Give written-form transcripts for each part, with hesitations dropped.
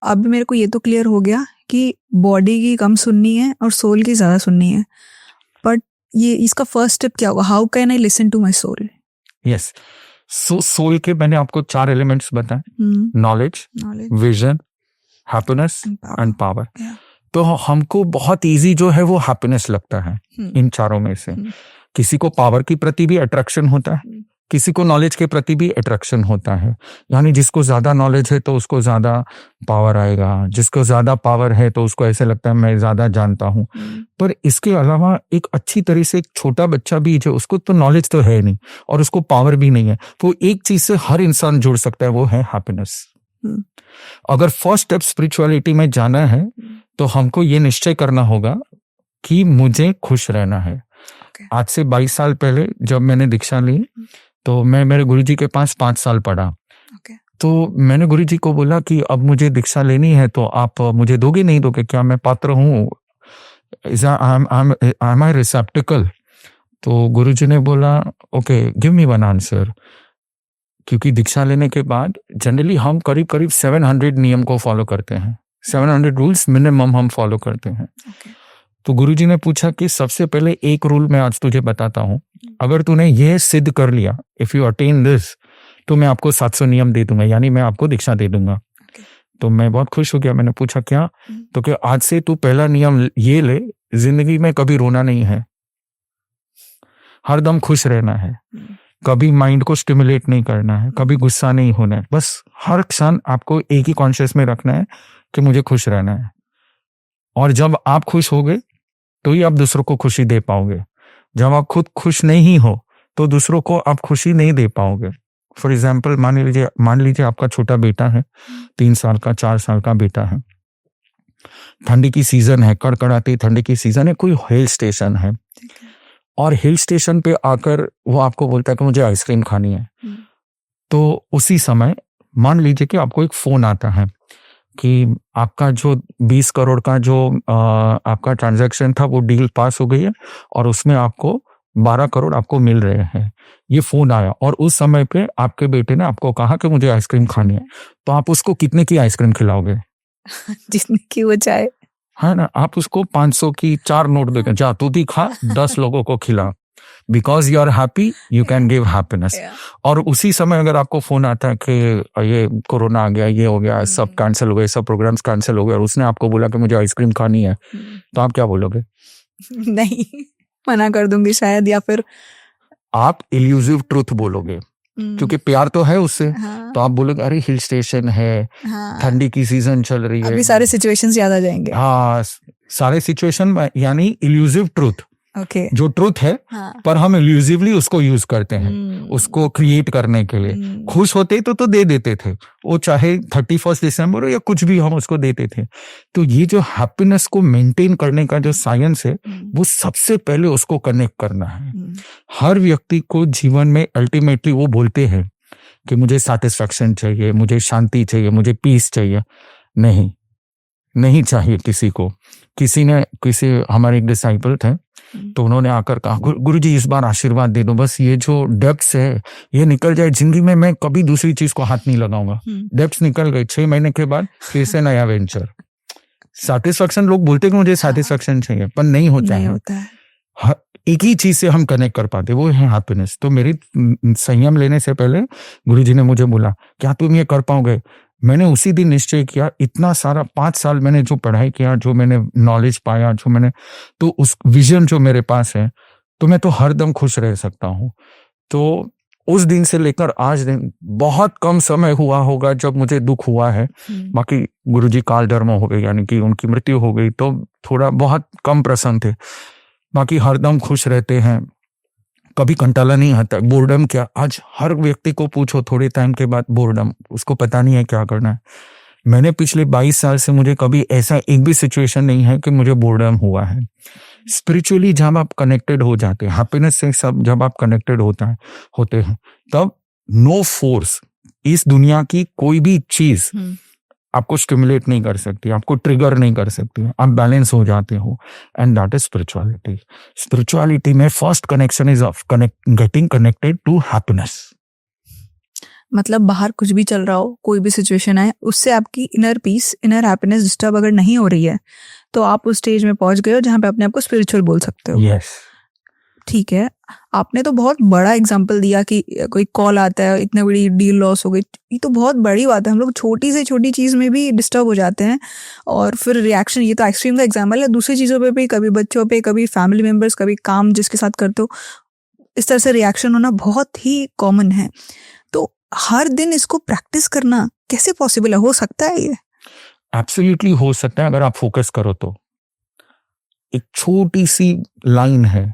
अब मेरे को ये तो क्लियर हो गया कि बॉडी की कम सुननी है और सोल की ज़्यादा सुननी है, बट ये इसका फर्स्ट स्टेप क्या होगा? How can I listen to my soul? Yes, so soul के मैंने आपको 4 एलिमेंट्स बताए, knowledge, vision, happiness and power. तो हमको बहुत इजी जो है वो हैप्पीनेस लगता है इन चारों में से। किसी को पावर के प्रति भी अट्रैक्शन होता है, किसी को नॉलेज के प्रति भी अट्रैक्शन होता है, यानी जिसको ज्यादा नॉलेज है तो उसको ज्यादा पावर आएगा, जिसको ज्यादा पावर है तो उसको ऐसे लगता है मैं ज्यादा जानता हूँ। पर इसके अलावा एक अच्छी तरह से एक छोटा बच्चा भी जो उसको तो नॉलेज तो है नहीं और उसको पावर भी नहीं है, तो एक चीज से हर इंसान जुड़ सकता है, वो है हैप्पीनेस। अगर फर्स्ट स्टेप स्पिरिचुअलिटी में जाना है तो हमको ये निश्चय करना होगा कि मुझे खुश रहना है। आज से 22 साल पहले जब मैंने दीक्षा ली तो मैं मेरे गुरुजी के पास 5 साल पढ़ा। तो मैंने गुरुजी को बोला कि अब मुझे दीक्षा लेनी है तो आप मुझे दोगे नहीं दोगे, क्या मैं पात्र हूँ, am I receptacle? तो गुरुजी ने बोला okay give me one answer. क्योंकि दीक्षा लेने के बाद जनरली हम करीब करीब 700 नियम को फॉलो करते हैं, 700 रूल्स मिनिमम हम फॉलो करते हैं। तो गुरुजी ने पूछा कि सबसे पहले एक रूल मैं आज तुझे बताता हूँ, अगर तूने ये सिद्ध कर लिया, इफ यू अटेन दिस, तो मैं आपको 700 नियम दे दूंगा, यानी मैं आपको दीक्षा दे दूंगा। तो मैं बहुत खुश हो गया। मैंने पूछा क्या? तो कि आज से तू पहला नियम ये ले, जिंदगी में कभी रोना नहीं है, हरदम खुश रहना है, कभी माइंड को स्टिमुलेट नहीं करना है, कभी गुस्सा नहीं होना है, बस हर क्षण आपको एक ही कॉन्शियस में रखना है कि मुझे खुश रहना है। और जब आप खुश होगे तो ही आप दूसरों को खुशी दे पाओगे। जब आप खुद खुश नहीं हो तो दूसरों को आप खुशी नहीं दे पाओगे। फॉर एग्जाम्पल मान लीजिए आपका छोटा बेटा है, 3 साल का 4 साल का बेटा है, ठंडी की सीजन है, कड़कड़ाती ठंडी की सीजन है, कोई हिल स्टेशन है और हिल स्टेशन पे आकर वो आपको बोलता है कि मुझे आइसक्रीम खानी है। तो उसी समय मान लीजिए कि आपको एक फोन आता है कि आपका जो 20 करोड़ का जो आपका ट्रांजैक्शन था वो डील पास हो गई है और उसमें आपको 12 करोड़ आपको मिल रहे हैं। ये फोन आया और उस समय पे आपके बेटे ने आपको कहा कि मुझे आइसक्रीम खानी है, तो आप उसको कितने की आइसक्रीम खिलाओगे? जितने की वो चाहे, है ना। आप उसको 500 की 4 नोट देकर जा तू भी खा, 10 लोगों को खिला, because you are happy you can give happiness. और उसी समय अगर आपको फोन आता है कि ये कोरोना आ गया, ये हो गया, सब कैंसिल हो गए, सब प्रोग्राम्स कैंसिल हो गए और उसने आपको बोला कि मुझे आइसक्रीम खानी है, तो आप क्या बोलोगे? नहीं, मना कर दूंगी शायद, या फिर आप इल्यूसिव ट्रूथ बोलोगे क्योंकि प्यार तो है उससे। हाँ। तो आप बोलोगे अरे हिल स्टेशन है, हाँ। ठंडी की सीजन चल रही है, अभी सारे सिचुएशंस याद आ जाएंगे। हाँ, सारे सिचुएशन यानी इल्यूसिव ट्रूथ। जो ट्रूथ है, हाँ। पर हम इल्यूसिवली उसको यूज करते हैं उसको क्रिएट करने के लिए। खुश होते तो दे देते थे, वो चाहे 31 दिसंबर हो या कुछ भी हम उसको देते थे। तो ये जो हैप्पीनेस को मेंटेन करने का जो साइंस है, वो सबसे पहले उसको कनेक्ट करना है। हर व्यक्ति को जीवन में अल्टीमेटली वो बोलते हैं कि मुझे सैटिस्फैक्शन चाहिए, मुझे शांति चाहिए, मुझे पीस चाहिए। नहीं चाहिए किसी को। किसी हमारे एक डिसाइपल थे, तो उन्होंने आकर कहा गुरुजी इस बार आशीर्वाद दे दो, बस ये जो डेप्थ्स है ये निकल जाए जिंदगी में, मैं कभी दूसरी चीज को हाथ नहीं लगाऊंगा। डेप्थ्स निकल गए, 6 महीने के बाद फिर से नया वेंचर। सैटिस्फैक्शन, लोग बोलते कि मुझे सैटिस्फैक्शन चाहिए, पर नहीं होता है। एक ही चीज से हम कनेक्ट कर पाते, वो है हैप्पीनेस। तो मेरी संयम लेने से पहले गुरुजी ने मुझे बोला क्या तुम ये कर पाओगे? मैंने उसी दिन निश्चय किया, इतना सारा 5 साल मैंने जो पढ़ाई किया, जो मैंने नॉलेज पाया, जो मैंने, तो उस विजन जो मेरे पास है, तो मैं तो हरदम खुश रह सकता हूँ। तो उस दिन से लेकर आज दिन बहुत कम समय हुआ होगा जब मुझे दुख हुआ है। बाकी गुरुजी काल धर्म हो गए, यानी कि उनकी मृत्यु हो गई, तो थोड़ा बहुत कम प्रसन्न थे। बाकी हरदम खुश रहते हैं, कभी कंटाला नहीं आता। बोर्डम क्या, आज हर व्यक्ति को पूछो थोड़े टाइम के बाद बोर्डम, उसको पता नहीं है क्या करना है। मैंने पिछले 22 साल से मुझे कभी ऐसा एक भी सिचुएशन नहीं है कि मुझे बोर्डम हुआ है। स्पिरिचुअली जब आप कनेक्टेड हो जाते हैं, हैप्पीनेस से सब जब आप कनेक्टेड होते हैं, तब नो फोर्स, इस दुनिया की कोई भी चीज आपको स्टिमुलेट नहीं कर सकती, आपको ट्रिगर नहीं कर सकती, आप बैलेंस हो जाते हो। And that is spirituality. Spirituality में first connection is of getting connected to happiness. मतलब बाहर कुछ भी चल रहा हो, कोई भी सिचुएशन आए, उससे आपकी inner peace, inner happiness disturb अगर नहीं हो रही है तो आप उस स्टेज में पहुंच गए हो जहाँ पे अपने आप को स्पिरिचुअल बोल सकते हो। यस, ठीक है, आपने तो बहुत बड़ा एग्जांपल दिया कि कोई कॉल आता है, इतनी बड़ी डील लॉस हो गई, ये तो बहुत बड़ी बात है। हम लोग छोटी से छोटी चीज़ में भी डिस्टर्ब हो जाते हैं और फिर रिएक्शन, ये तो एक्सट्रीम का एग्जांपल है, दूसरी चीज़ों पे भी, कभी बच्चों पे, कभी फैमिली मेम्बर्स, कभी काम जिसके साथ करते हो, इस तरह से रिएक्शन होना बहुत ही कॉमन है। तो हर दिन इसको प्रैक्टिस करना कैसे पॉसिबल है? हो सकता है ये? एब्सोल्युटली हो सकता है अगर आप फोकस करो तो। एक छोटी सी लाइन है,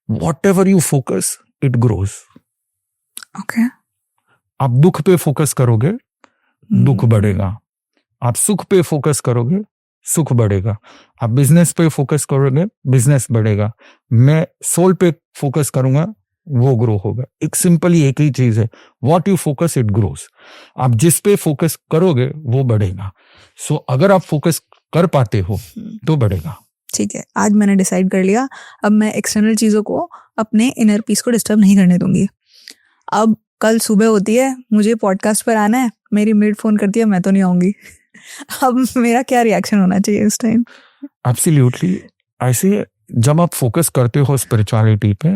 whatever you focus, it grows. Okay. आप दुख पे फोकस करोगे, दुख बढ़ेगा। आप सुख पे फोकस करोगे, सुख बढ़ेगा। आप बिजनेस पे फोकस करोगे, बिजनेस बढ़ेगा। मैं सोल पे फोकस करूंगा, वो ग्रो होगा। एक सिंपली एक ही चीज है, what you focus it grows. आप जिस पे फोकस करोगे वो बढ़ेगा। सो अगर आप फोकस कर पाते हो तो बढ़ेगा। ठीक है, आज मैंने डिसाइड कर लिया, अब मैं एक्सटर्नल चीज़ों को अपने इनर पीस को डिस्टर्ब नहीं करने दूंगी। अब कल सुबह होती है, मुझे पॉडकास्ट पर आना है, मेरी मेड फोन करती है, मैं तो नहीं आऊंगी। अब मेरा क्या रिएक्शन होना चाहिए इस टाइम? एब्सोल्युटली, ऐसे जब आप फोकस करते हो स्पिरिचुअलिटी पे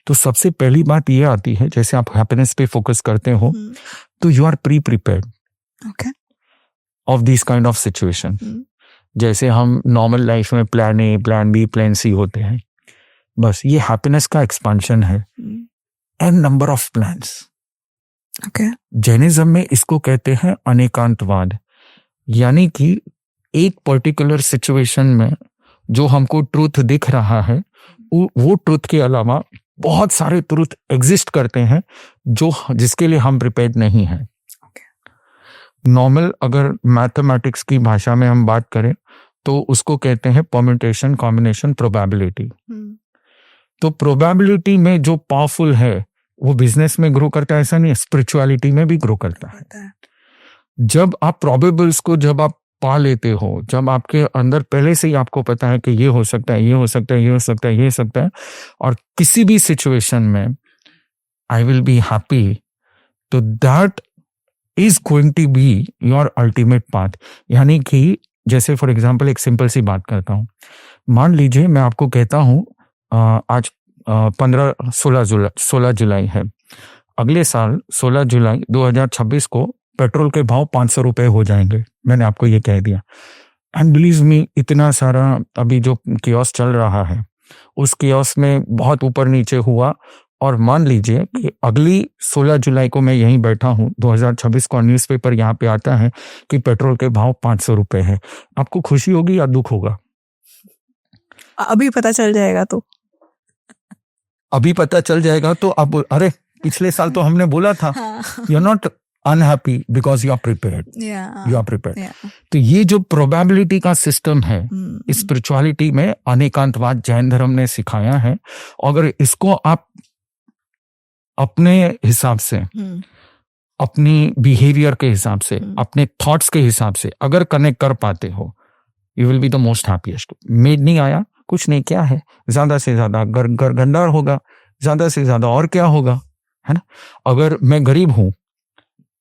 तो सबसे पहली बात ये आती है, जैसे आप हैप्पीनेस पे फोकस करते हो तो you are prepared of this kind of situation. जैसे हम नॉर्मल लाइफ में plan A, plan B, plan C होते हैं, बस ये हैप्पीनेस का एक्सपेंशन है। N number of plans. Jainism में इसको कहते हैं अनेकांतवाद, यानी कि एक पर्टिकुलर सिचुएशन में जो हमको ट्रूथ दिख रहा है, वो ट्रूथ के अलावा बहुत सारे ट्रूथ एग्जिस्ट करते हैं जो जिसके लिए हम प्रिपेयर्ड नहीं हैं। नॉर्मल अगर मैथमेटिक्स की भाषा में हम बात करें तो उसको कहते हैं परम्यूटेशन, कॉम्बिनेशन, प्रोबेबिलिटी। तो प्रोबेबिलिटी में जो पावरफुल है वो बिजनेस में ग्रो करता है, ऐसा नहीं, स्पिरिचुअलिटी में भी ग्रो करता है। जब आप प्रोबेबल्स को जब आप पा लेते हो, जब आपके अंदर पहले से ही आपको पता है कि ये हो सकता है, ये हो सकता है, ये हो सकता है, ये हो सकता है, और किसी भी सिचुएशन में आई विल बी हैप्पी, तो that is going to be your ultimate path. यानी कि जैसे फॉर एग्जाम्पल एक सिंपल सी बात करता हूँ, मान लीजिए मैं आपको कहता हूँ आज 16 जुलाई है, अगले साल 16 जुलाई 2026 को पेट्रोल के भाव 500 रुपए हो जाएंगे, मैंने आपको ये कह दिया। एंड बिलीव मी, इतना सारा अभी जो कियोस चल रहा है उस कियोस में बहुत ऊपर नीचे हुआ, और मान लीजिए कि अगली 16 जुलाई को मैं यहीं बैठा हूँ 2026 को, न्यूज़पेपर यहाँ पे आता है कि पेट्रोल के भाव 500 रुपए है, आपको खुशी होगी या दुख होगा? अभी पता चल जाएगा तो अभी पता चल जाएगा तो अब, अरे पिछले साल तो हमने बोला था, you are not unhappy because you are prepared, you are prepared. तो ये जो प्रोबेबिलिटी का सिस्टम है स्पिरिचुअलिटी में, अनेकांतवाद जैन धर्म ने सिखाया है। अगर इसको आप अपने हिसाब से, अपनी बिहेवियर के हिसाब से, अपने थॉट्स के हिसाब से अगर कनेक्ट कर पाते हो, you will be the most happiest. Made नहीं आया, कुछ नहीं, क्या है, ज्यादा से ज्यादा गंदा होगा, ज्यादा से ज्यादा और क्या होगा, है ना। अगर मैं गरीब हूं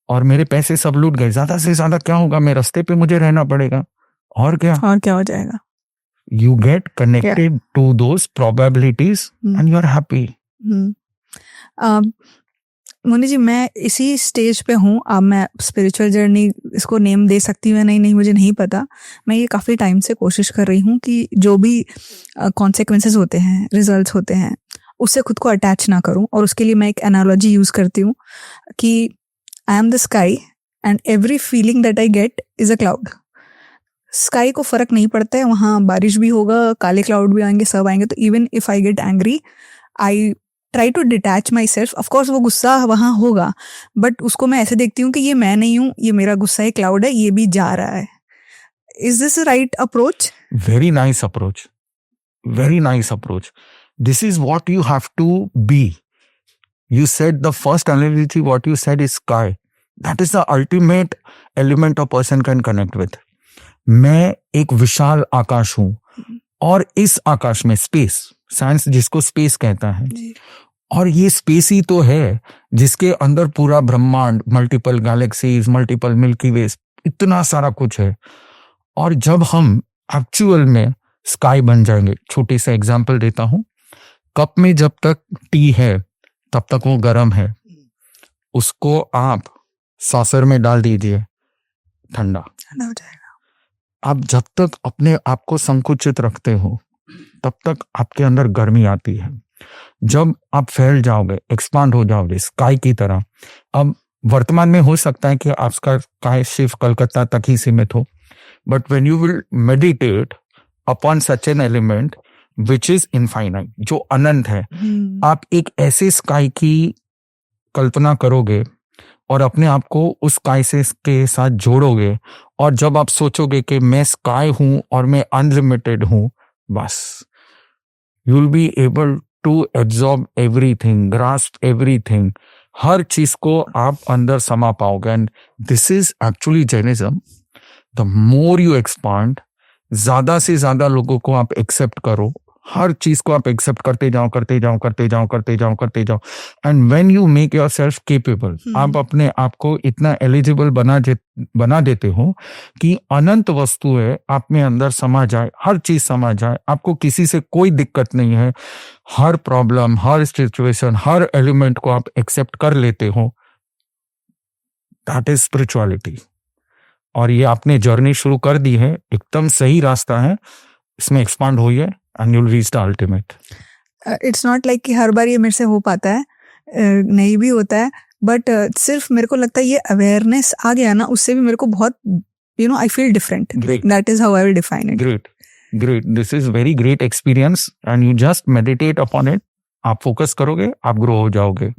और मेरे पैसे सब लूट गए, ज्यादा से ज्यादा क्या होगा, मैं रास्ते पे मुझे रहना पड़ेगा, और क्या हो जाएगा। You get connected to those probabilities and you are happy. Moni ji, मैं इसी स्टेज पे हूँ, अब मैं स्पिरिचुअल जर्नी इसको नेम दे सकती हूँ या नहीं मुझे नहीं पता। मैं ये काफ़ी टाइम से कोशिश कर रही हूँ कि जो भी कॉन्सिक्वेंसेस होते हैं, रिजल्ट्स होते हैं, उससे खुद को अटैच ना करूँ। और उसके लिए मैं एक एनालॉजी यूज़ करती हूँ कि I am the sky and every feeling that I get is a cloud. Sky को फ़र्क नहीं पड़ता है, वहाँ बारिश भी होगा, काले क्लाउड भी आएंगे, सब आएंगे। तो even if I get angry, I try to detach myself. Of course वो गुस्सा वहाँ होगा, बट उसको मैं ऐसे देखती हूँ कि ये मैं नहीं हूँ, ये मेरा गुस्सा है, क्लाउड है, ये भी जा रहा है। Is this right approach? Very nice approach, very nice approach. This is what you have to be. You said the first analogy, what you said is sky. That is the ultimate element a person can connect with. मैं एक विशाल आकाश हूँ और इस आकाश में space, science जिसको space कहता है, और ये स्पेस ही तो है जिसके अंदर पूरा ब्रह्मांड, multiple galaxies, multiple milky ways, इतना सारा कुछ है। और जब हम एक्चुअल में स्काई बन जाएंगे, छोटी सा एग्जांपल देता हूं, कप में जब तक टी है तब तक वो गर्म है, उसको आप सॉसर में डाल दीजिए, ठंडा हो जाएगा। आप जब तक अपने आप को संकुचित रखते हो तब तक आपके अंदर गर्मी आती है। जब आप फैल जाओगे, एक्सपांड हो जाओगे स्काई की तरह, अब वर्तमान में हो सकता है कि आपका स्काई सिर्फ कलकत्ता तक ही सीमित हो, but when you will meditate upon such an element which is infinite, जो अनंत है, आप एक ऐसे स्काई की कल्पना करोगे और अपने आप को उस स्काई से के साथ जोड़ोगे, और जब आप सोचोगे कि मैं स्काई हूं और मैं अनलिमिटेड हूं, बस you will be able to absorb everything, grasp everything, हर चीज को आप अंदर समा पाओगे। And this is actually Jainism. The more you expand, ज्यादा से ज्यादा लोगों को आप एक्सेप्ट करो, हर चीज को आप एक्सेप्ट करते जाओ, करते जाओ, करते जाओ, करते जाओ, करते जाओ, and when you make yourself capable, आप अपने आप को इतना एलिजिबल बना देते हो कि अनंत वस्तुएं आप में अंदर समा जाए, हर चीज समा जाए, आपको किसी से कोई दिक्कत नहीं है, हर प्रॉब्लम, हर सिचुएशन, हर एलिमेंट को आप एक्सेप्ट कर लेते हो, दैट इज स्पिरिचुअलिटी। और ये आपने जर्नी शुरू कर दी है, एकदम सही रास्ता है, इसमें एक्सपांड होइए and you'll reach the ultimate. It's not like कि हर बार ये मेरे से हो पाता है, नहीं भी होता है, बट सिर्फ मेरे को लगता है ये अवेयरनेस आ गया ना, उससे भी मेरे को बहुत, I feel different. Great. That is how I will define it. Great. This is very great experience and you just meditate upon it. आप फोकस करोगे, आप ग्रो हो जाओगे।